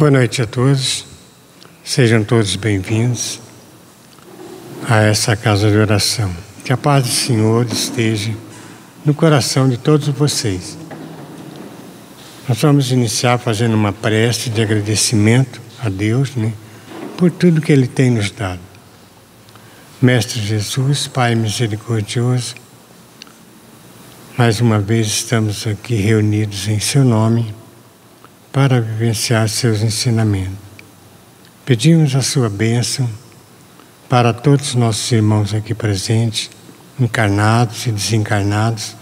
Boa noite a todos, sejam todos bem-vindos a essa casa de oração. Que a paz do Senhor esteja no coração de todos vocês. Nós vamos iniciar fazendo uma prece de agradecimento a Deus, por tudo que Ele tem nos dado. Mestre Jesus, Pai misericordioso, mais uma vez estamos aqui reunidos em Seu nome para vivenciar Seus ensinamentos. Pedimos a Sua bênção para todos os nossos irmãos aqui presentes, encarnados e desencarnados,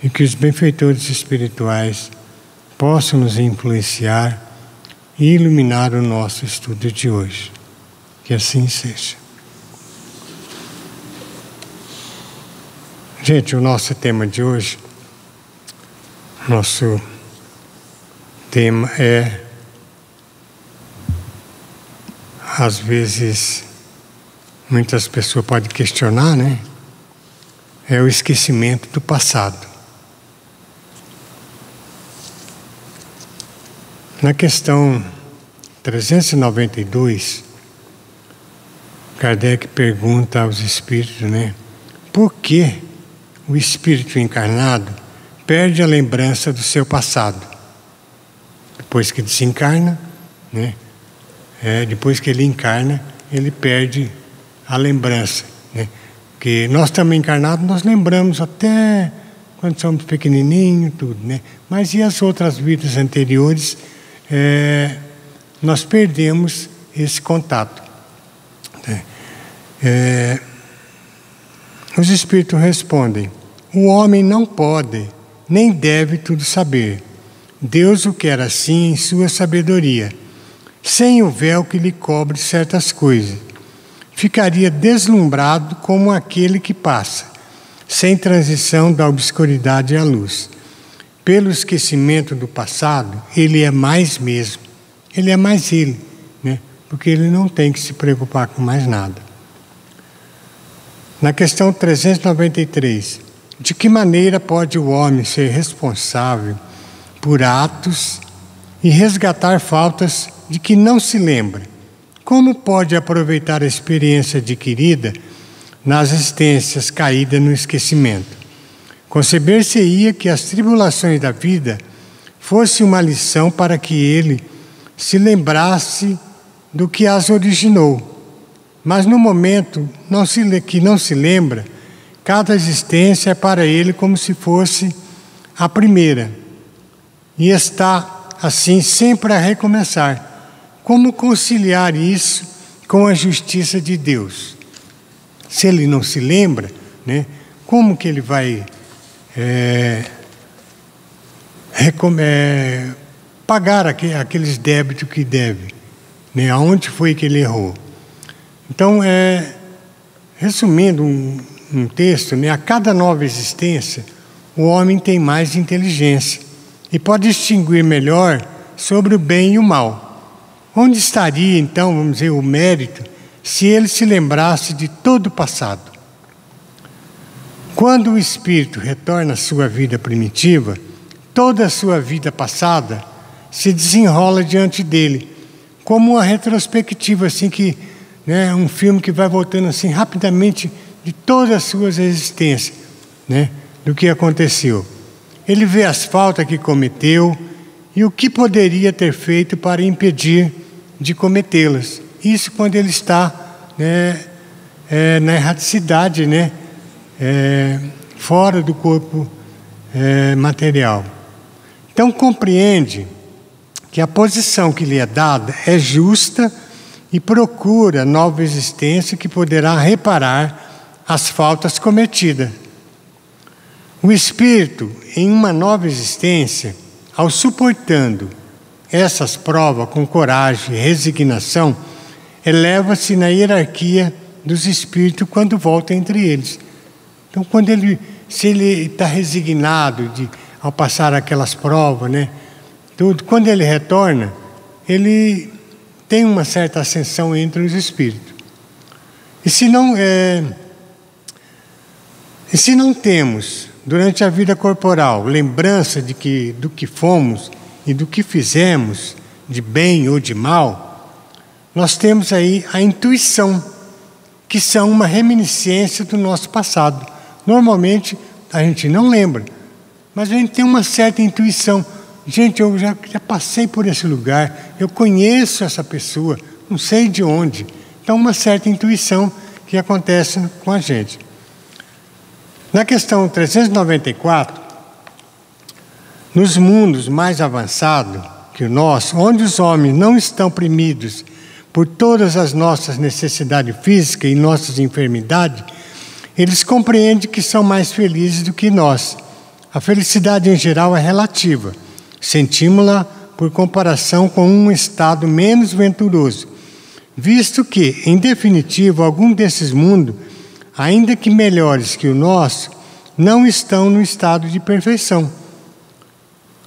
e que os benfeitores espirituais possam nos influenciar e iluminar o nosso estudo de hoje. Que assim seja. Gente, o nosso tema de hoje, nosso tema é, às vezes, muitas pessoas podem questionar, é o esquecimento do passado. Na questão 392, Kardec pergunta aos espíritos, por que o espírito encarnado perde a lembrança do seu passado? Depois que desencarna, depois que ele encarna, ele perde a lembrança. Porque nós também encarnados, nós lembramos até quando somos pequenininhos, tudo, Mas e as outras vidas anteriores, nós perdemos esse contato. Os espíritos respondem: o homem não pode, nem deve tudo saber. Deus o quer assim em sua sabedoria, sem o véu que lhe cobre certas coisas. Ficaria deslumbrado como aquele que passa, sem transição da obscuridade à luz. Pelo esquecimento do passado, ele é mais mesmo. Ele é mais ele, porque ele não tem que se preocupar com mais nada. Na questão 393, de que maneira pode o homem ser responsável por atos e resgatar faltas de que não se lembra? Como pode aproveitar a experiência adquirida nas existências caídas no esquecimento? Conceber-se-ia que as tribulações da vida fosse uma lição para que ele se lembrasse do que as originou. Mas no momento que não se lembra, cada existência é para ele como se fosse a primeira. E está, assim, sempre a recomeçar. Como conciliar isso com a justiça de Deus? Se ele não se lembra, como que ele vai pagar aqueles débitos que deve? Aonde foi que ele errou? Então, resumindo um texto, a cada nova existência, o homem tem mais inteligência e pode distinguir melhor sobre o bem e o mal. Onde estaria, então, vamos dizer, o mérito, se ele se lembrasse de todo o passado? Quando o espírito retorna à sua vida primitiva, toda a sua vida passada se desenrola diante dele, como uma retrospectiva, assim, um filme que vai voltando assim rapidamente de todas as suas existências, do que aconteceu. Ele vê as faltas que cometeu e o que poderia ter feito para impedir de cometê-las. Isso quando ele está na erraticidade, fora do corpo material. Então compreende que a posição que lhe é dada é justa e procura nova existência que poderá reparar as faltas cometidas. O espírito, em uma nova existência, ao suportando essas provas com coragem e resignação, eleva-se na hierarquia dos espíritos quando volta entre eles. Então, se ele está resignado ao passar aquelas provas, quando ele retorna, ele tem uma certa ascensão entre os espíritos. E se não temos, durante a vida corporal, lembrança do que fomos e do que fizemos, de bem ou de mal, nós temos aí a intuição, que são uma reminiscência do nosso passado. Normalmente a gente não lembra, mas a gente tem uma certa intuição. Gente, eu já passei por esse lugar, eu conheço essa pessoa, não sei de onde. Então, uma certa intuição que acontece com a gente. Na questão 394, nos mundos mais avançados que o nosso, onde os homens não estão oprimidos por todas as nossas necessidades físicas e nossas enfermidades, eles compreendem que são mais felizes do que nós. A felicidade em geral é relativa. Sentimos-la por comparação com um estado menos venturoso, visto que, em definitivo, algum desses mundos, ainda que melhores que o nosso, não estão no estado de perfeição.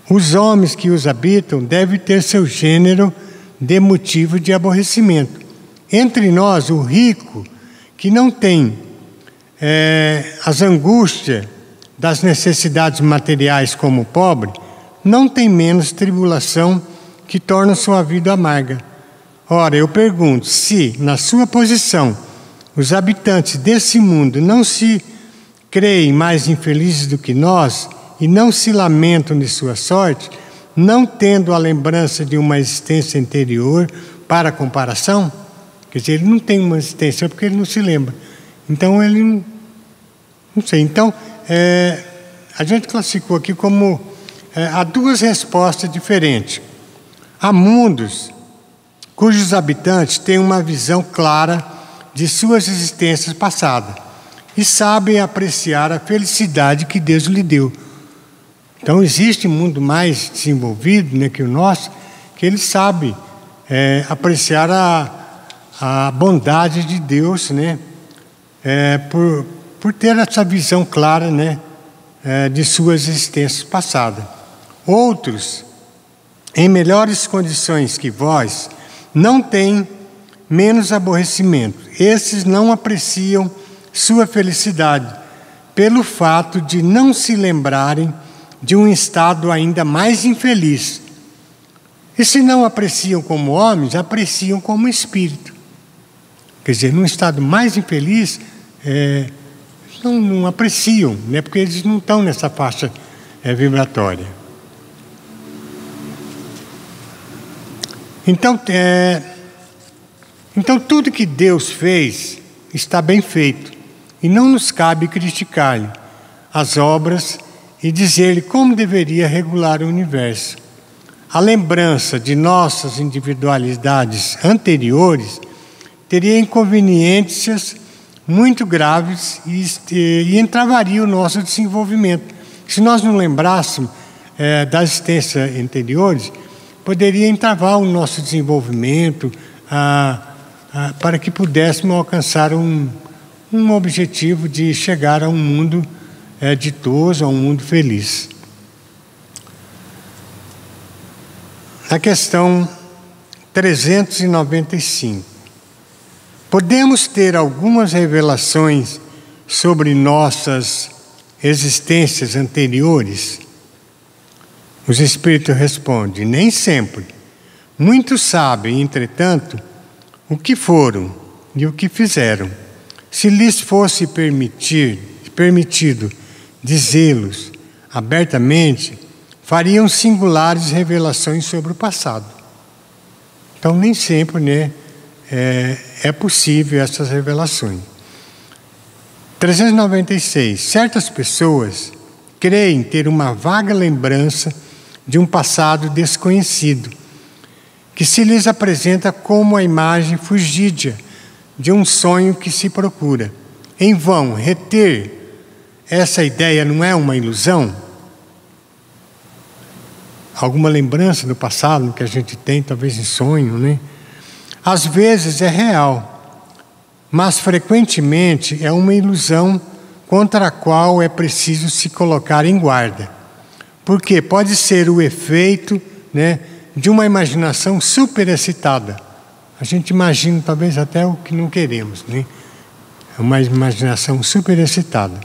Os homens que os habitam devem ter seu gênero de motivo de aborrecimento. Entre nós, o rico, que não tem as angústias das necessidades materiais como o pobre, não tem menos tribulação que torna sua vida amarga. Ora, eu pergunto, se, na sua posição, os habitantes desse mundo não se creem mais infelizes do que nós e não se lamentam de sua sorte, não tendo a lembrança de uma existência anterior para comparação, quer dizer, ele não tem uma existência porque ele não se lembra. Então, ele não sei. Então, a gente classificou aqui como há duas respostas diferentes. Há mundos cujos habitantes têm uma visão clara de suas existências passadas e sabem apreciar a felicidade que Deus lhe deu. Então, existe um mundo mais desenvolvido, né, que o nosso, que ele sabe apreciar a bondade de Deus, né, por ter essa visão clara, né, de suas existências passadas. Outros, em melhores condições que vós, não têm menos aborrecimento. Esses não apreciam sua felicidade pelo fato de não se lembrarem de um estado ainda mais infeliz. E se não apreciam como homens, apreciam como espírito. Quer dizer, num estado mais infeliz, não apreciam, né? Porque eles não estão nessa faixa vibratória. Então, tudo que Deus fez está bem feito, e não nos cabe criticar-lhe as obras e dizer-lhe como deveria regular o universo. A lembrança de nossas individualidades anteriores teria inconveniências muito graves e entravaria o nosso desenvolvimento. Se nós não lembrássemos das existências anteriores, poderia entravar o nosso desenvolvimento para que pudéssemos alcançar um objetivo de chegar a um mundo ditoso, a um mundo feliz. Na questão 395, podemos ter algumas revelações sobre nossas existências anteriores? Os espíritos respondem, nem sempre. Muitos sabem, entretanto, o que foram e o que fizeram. Se lhes fosse permitido dizê-los abertamente, fariam singulares revelações sobre o passado. Então, nem sempre, né, é possível essas revelações. 396. Certas pessoas creem ter uma vaga lembrança de um passado desconhecido, que se lhes apresenta como a imagem fugídia de um sonho que se procura. Em vão, reter essa ideia não é uma ilusão? Alguma lembrança do passado que a gente tem, talvez em sonho, né? Às vezes é real, mas frequentemente é uma ilusão contra a qual é preciso se colocar em guarda. Porque pode ser o efeito, né, de uma imaginação superexcitada. A gente imagina talvez até o que não queremos, né? É uma imaginação superexcitada.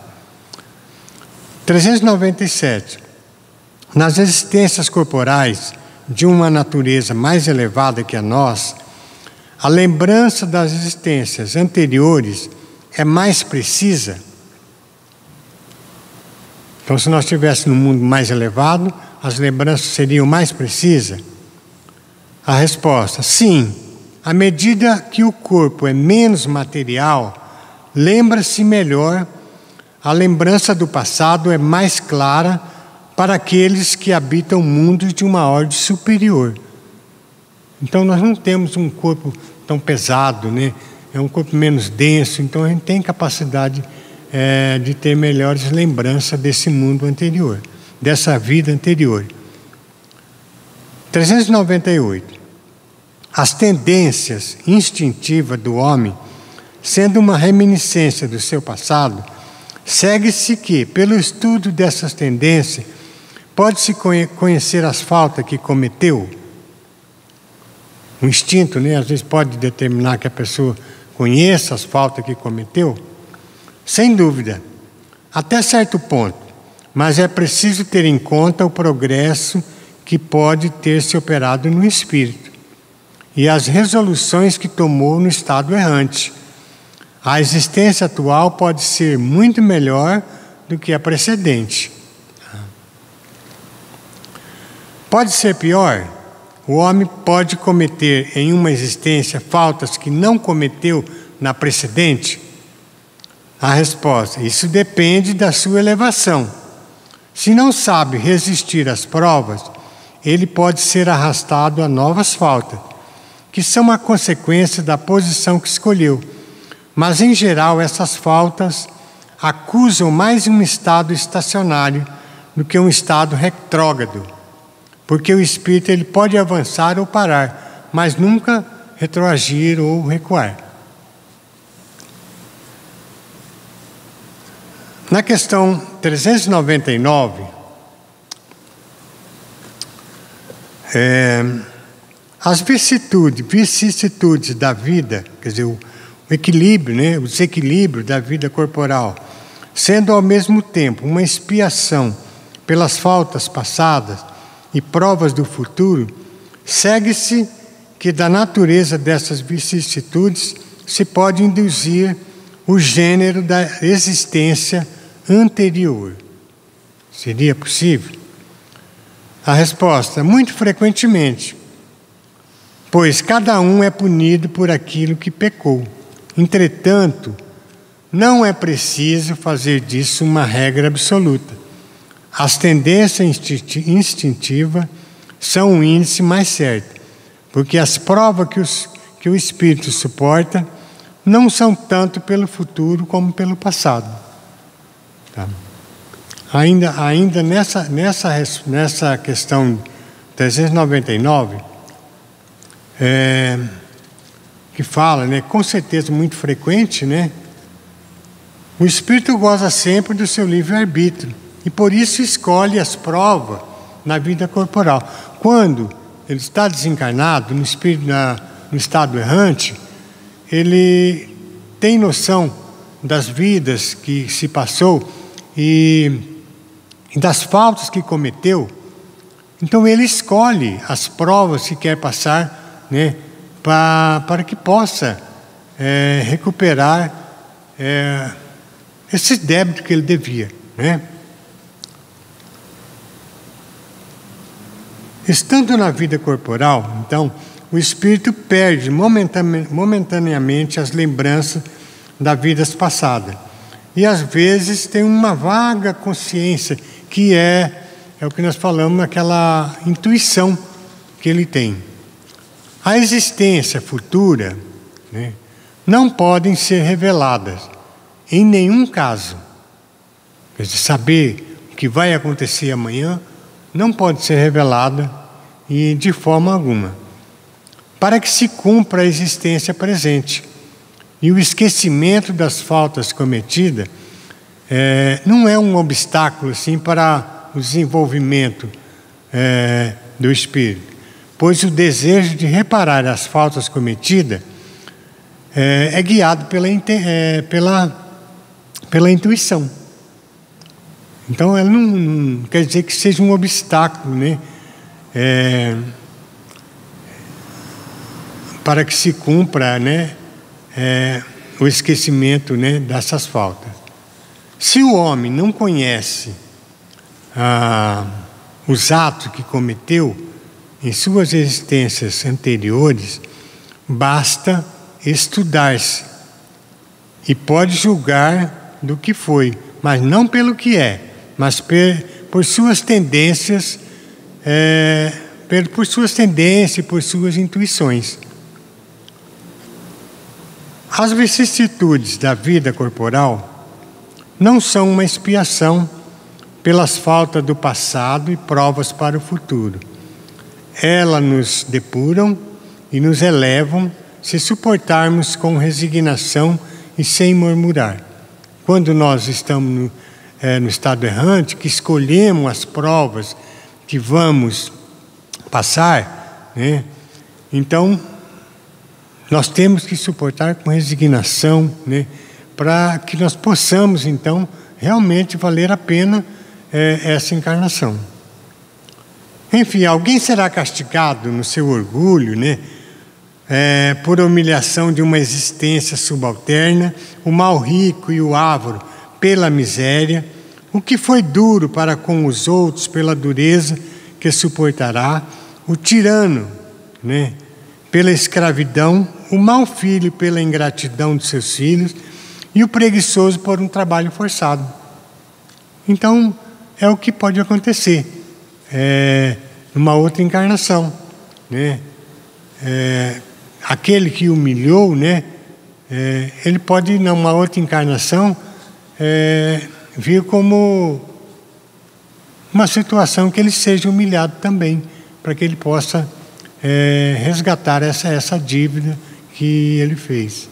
397. Nas existências corporais, de uma natureza mais elevada que a nossa, a lembrança das existências anteriores é mais precisa? Então, se nós estivéssemos num mundo mais elevado, as lembranças seriam mais precisas? A resposta: sim. À medida que o corpo é menos material, lembra-se melhor, a lembrança do passado é mais clara para aqueles que habitam mundos de uma ordem superior. Então, nós não temos um corpo tão pesado, né? É um corpo menos denso, então a gente tem capacidade de ter melhores lembranças desse mundo anterior, dessa vida anterior. 398. As tendências instintivas do homem, sendo uma reminiscência do seu passado, segue-se que, pelo estudo dessas tendências, pode-se conhecer as faltas que cometeu. O instinto, né, às vezes pode determinar que a pessoa conheça as faltas que cometeu. Sem dúvida, até certo ponto, mas é preciso ter em conta o progresso que pode ter se operado no espírito e as resoluções que tomou no estado errante. A existência atual pode ser muito melhor do que a precedente. Pode ser pior? O homem pode cometer em uma existência faltas que não cometeu na precedente? A resposta: isso depende da sua elevação. Se não sabe resistir às provas, ele pode ser arrastado a novas faltas, que são a consequência da posição que escolheu. Mas, em geral, essas faltas acusam mais um estado estacionário do que um estado retrógrado, porque o espírito ele pode avançar ou parar, mas nunca retroagir ou recuar. Na questão 399, as vicissitudes da vida, quer dizer, o equilíbrio, né, o desequilíbrio da vida corporal, sendo ao mesmo tempo uma expiação pelas faltas passadas e provas do futuro, segue-se que da natureza dessas vicissitudes se pode induzir o gênero da existência anterior. Seria possível? A resposta: muito frequentemente, pois cada um é punido por aquilo que pecou. Entretanto, não é preciso fazer disso uma regra absoluta. As tendências instintivas são um índice mais certo, porque as provas que o espírito suporta não são tanto pelo futuro como pelo passado. Tá? Ainda nessa questão 399, que fala, né, com certeza muito frequente, né, o espírito goza sempre do seu livre-arbítrio e por isso escolhe as provas na vida corporal. Quando ele está desencarnado, no espírito, no estado errante, ele tem noção das vidas que se passou e das faltas que cometeu. Então ele escolhe as provas que quer passar, né, para que possa recuperar esse débito que ele devia, né? Estando na vida corporal, então, o espírito perde momentaneamente as lembranças das vidas passadas. E às vezes tem uma vaga consciência, que é o que nós falamos, aquela intuição que ele tem. A existência futura, né, não podem ser reveladas em nenhum caso. Quer dizer, saber o que vai acontecer amanhã não pode ser revelada e de forma alguma, para que se cumpra a existência presente. E o esquecimento das faltas cometidas não é um obstáculo assim para o desenvolvimento do espírito, pois o desejo de reparar as faltas cometidas é guiado pela intuição. Então, ela não quer dizer que seja um obstáculo, né, para que se cumpra, né, o esquecimento, né, dessas faltas. Se o homem não conhece os atos que cometeu em suas existências anteriores, basta estudar-se e pode julgar do que foi, mas não pelo que é, mas por suas tendências, por suas tendências, por suas intuições. As vicissitudes da vida corporal não são uma expiação pelas faltas do passado e provas para o futuro. Elas nos depuram e nos elevam se suportarmos com resignação e sem murmurar. Quando nós estamos no estado errante, que escolhemos as provas que vamos passar, né? Então, nós temos que suportar com resignação, né? Para que nós possamos, então, realmente valer a pena essa encarnação. Enfim, alguém será castigado no seu orgulho, né? Por humilhação de uma existência subalterna, o mal rico e o avaro pela miséria, o que foi duro para com os outros pela dureza que suportará, o tirano, né, pela escravidão, o mau filho pela ingratidão de seus filhos e o preguiçoso por um trabalho forçado. Então, é o que pode acontecer numa outra encarnação, né? Aquele que humilhou, né, ele pode, numa outra encarnação, vir como uma situação que ele seja humilhado também, para que ele possa resgatar essa dívida que ele fez.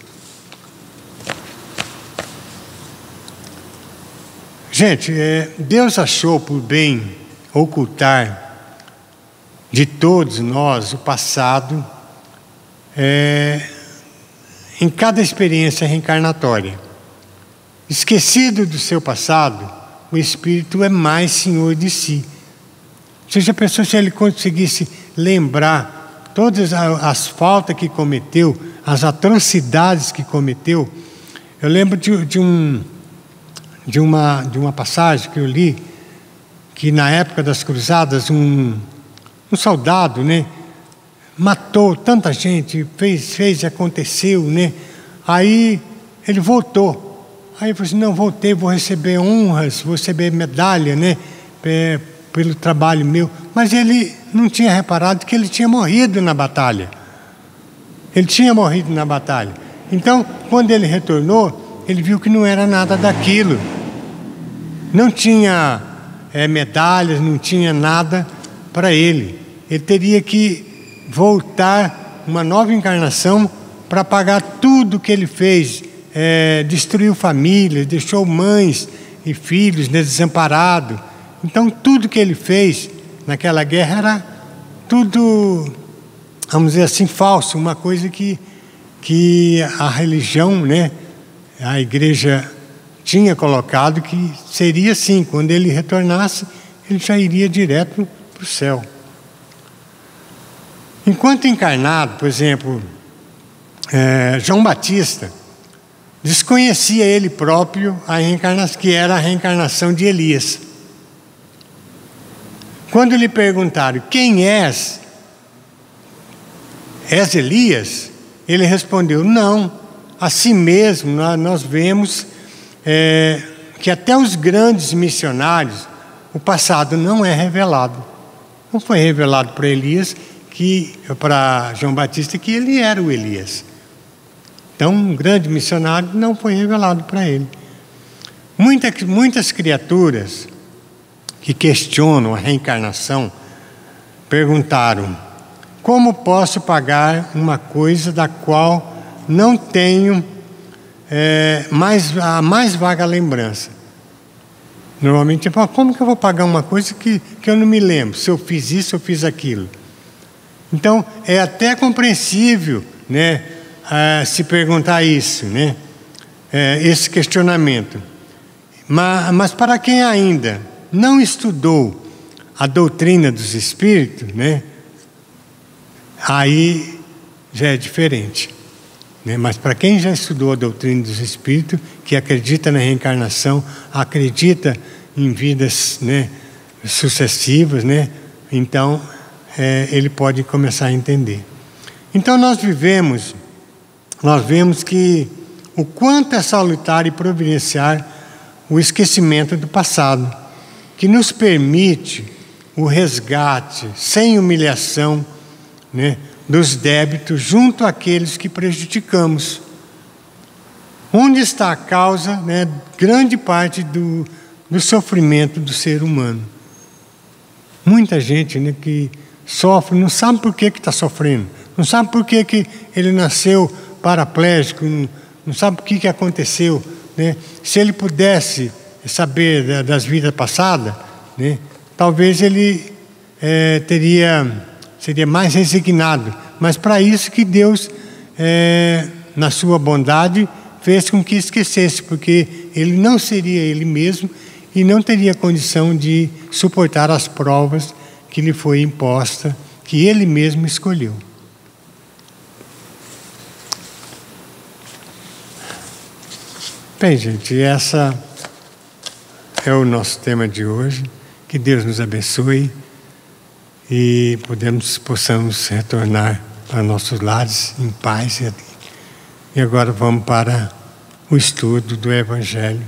Gente, Deus achou por bem ocultar de todos nós o passado em cada experiência reencarnatória. Esquecido do seu passado, o espírito é mais senhor de si. Ou seja, a pessoa, se ele conseguisse lembrar todas as faltas que cometeu, as atrocidades que cometeu. Eu lembro de uma passagem que eu li, que na época das cruzadas um soldado, né, matou tanta gente, fez e aconteceu, né? Aí ele voltou. Aí ele falou assim: não, voltei, vou receber honras, vou receber medalha, né? Pelo trabalho meu. Mas ele não tinha reparado que ele tinha morrido na batalha. Ele tinha morrido na batalha. Então, quando ele retornou, ele viu que não era nada daquilo. Não tinha medalhas, não tinha nada para ele. Ele teria que voltar uma nova encarnação para pagar tudo que ele fez. Destruiu famílias, deixou mães e filhos, né, desamparados. Então, tudo que ele fez naquela guerra era tudo, vamos dizer assim, falso. Uma coisa que a religião, né, a igreja tinha colocado que seria assim: quando ele retornasse, ele já iria direto para o céu. Enquanto encarnado, por exemplo, João Batista desconhecia ele próprio a reencarnação, que era a reencarnação de Elias. Quando lhe perguntaram: quem és? És Elias? Ele respondeu: não, assim mesmo nós vemos que até os grandes missionários, o passado não é revelado. Não foi revelado para Elias, para João Batista, que ele era o Elias. Então, um grande missionário não foi revelado para ele. Muitas criaturas que questionam a reencarnação perguntaram: como posso pagar uma coisa da qual não tenho a mais vaga lembrança? Normalmente eu falo: como que eu vou pagar uma coisa que eu não me lembro? Se eu fiz isso, eu fiz aquilo. Então, é até compreensível, né, se perguntar isso, né, esse questionamento. Mas para quem ainda não estudou a doutrina dos espíritos, né? Aí já é diferente, né? Mas para quem já estudou a doutrina dos espíritos, que acredita na reencarnação, acredita em vidas, né, sucessivas, né? Então ele pode começar a entender. Então nós vemos que o quanto é salutar e providenciar o esquecimento do passado, que nos permite o resgate sem humilhação, né, dos débitos junto àqueles que prejudicamos. Onde está a causa, né, grande parte do sofrimento do ser humano? Muita gente, né, que sofre, não sabe por que está sofrendo, não sabe por que ele nasceu paraplégico, não sabe o que aconteceu, né? Se ele pudesse saber das vidas passadas, né, talvez ele seria mais resignado. Mas para isso que Deus, na sua bondade, fez com que esquecesse, porque ele não seria ele mesmo e não teria condição de suportar as provas que lhe foi imposta, que ele mesmo escolheu. Bem, gente, essa é o nosso tema de hoje. Que Deus nos abençoe e possamos retornar para nossos lares em paz. E agora vamos para o estudo do Evangelho